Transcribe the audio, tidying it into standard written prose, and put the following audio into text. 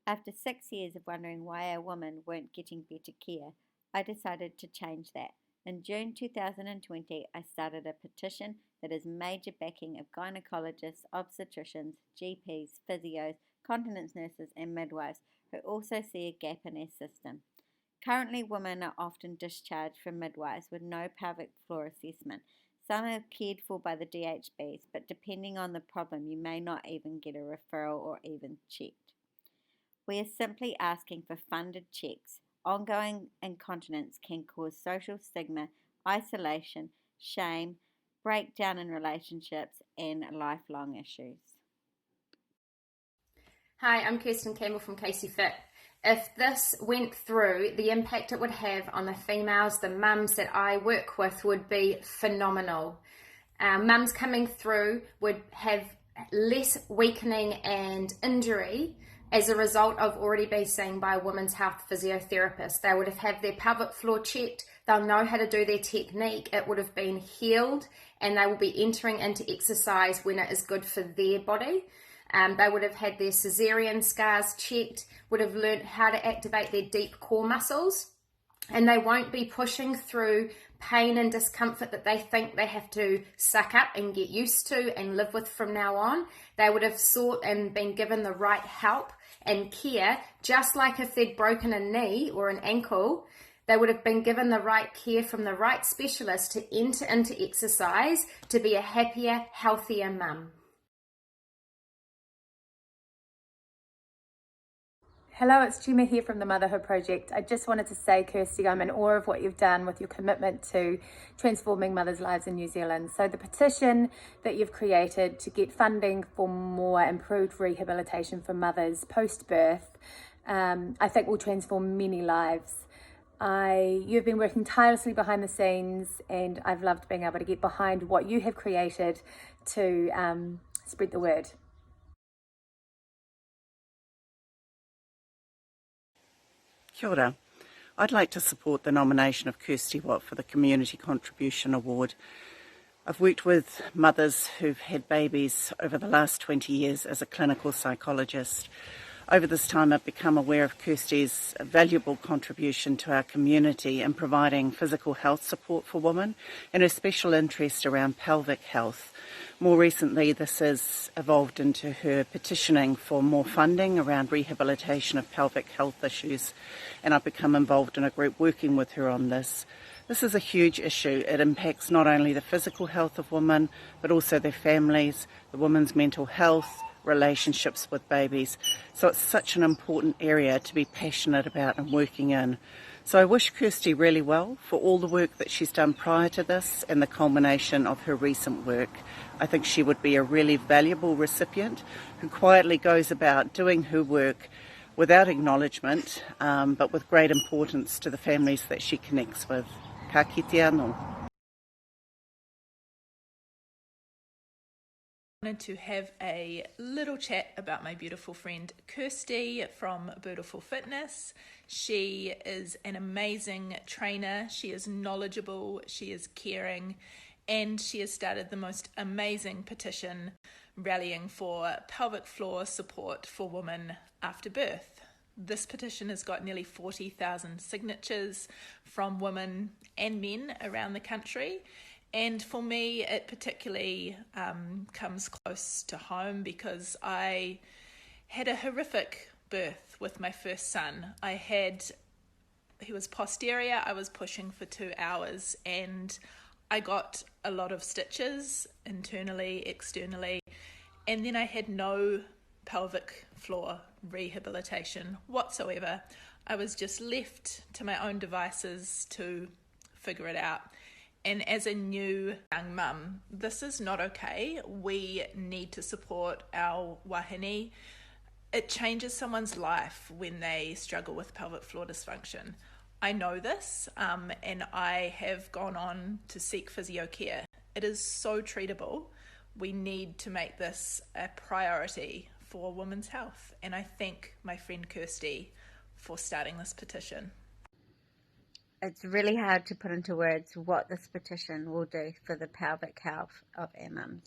After 6 years of wondering why our women weren't getting better care, I decided to change that. In June 2020, I started a petition that has major backing of gynecologists, obstetricians, GPs, physios, continence nurses, and midwives who also see a gap in our system. Currently, women are often discharged from midwives with no pelvic floor assessment. Some are cared for by the DHBs, but depending on the problem, you may not even get a referral or even checked. We are simply asking for funded checks. Ongoing incontinence can cause social stigma, isolation, shame, breakdown in relationships, and lifelong issues. Hi, I'm Kirsten Campbell from Casey Fit. If this went through, the impact it would have on the females, the mums that I work with, would be phenomenal. Mums coming through would have less weakening and injury as a result of already being seen by a women's health physiotherapist. They would have had their pelvic floor checked, they'll know how to do their technique, it would have been healed, and they will be entering into exercise when it is good for their body. They would have had their cesarean scars checked, would have learnt how to activate their deep core muscles, and they won't be pushing through pain and discomfort that they think they have to suck up and get used to and live with from now on. They would have sought and been given the right help and care, just like if they'd broken a knee or an ankle. They would have been given the right care from the right specialist to enter into exercise to be a happier, healthier mum. Hello, it's Gemma here from the Motherhood Project. I just wanted to say, Kirsty, I'm in awe of what you've done with your commitment to transforming mothers' lives in New Zealand. So the petition that you've created to get funding for more improved rehabilitation for mothers post-birth, I think will transform many lives. You've been working tirelessly behind the scenes, and I've loved being able to get behind what you have created to spread the word. Kia ora. I'd like to support the nomination of Kirsty Watt for the Community Contribution Award. I've worked with mothers who've had babies over the last 20 years as a clinical psychologist. Over this time, I've become aware of Kirsty's valuable contribution to our community in providing physical health support for women and her special interest around pelvic health. More recently, this has evolved into her petitioning for more funding around rehabilitation of pelvic health issues, and I've become involved in a group working with her on this. This is a huge issue. It impacts not only the physical health of women, but also their families, the women's mental health, relationships with babies. So it's such an important area to be passionate about and working in. So I wish Kirsty really well for all the work that she's done prior to this and the culmination of her recent work. I think she would be a really valuable recipient who quietly goes about doing her work without acknowledgement, but with great importance to the families that she connects with. Ka kite anō. Wanted to have a little chat about my beautiful friend Kirsty from Beautiful Fitness. She is an amazing trainer, she is knowledgeable, she is caring, and she has started the most amazing petition rallying for pelvic floor support for women after birth. This petition has got nearly 40,000 signatures from women and men around the country. And for me, it particularly comes close to home because I had a horrific birth with my first son. He was posterior, I was pushing for 2 hours, and I got a lot of stitches internally, externally, and then I had no pelvic floor rehabilitation whatsoever. I was just left to my own devices to figure it out. And as a new young mum, this is not okay. We need to support our wahine. It changes someone's life when they struggle with pelvic floor dysfunction. I know this, and I have gone on to seek physio care. It is so treatable. We need to make this a priority for women's health. And I thank my friend Kirsty for starting this petition. It's really hard to put into words what this petition will do for the pelvic health of our mums.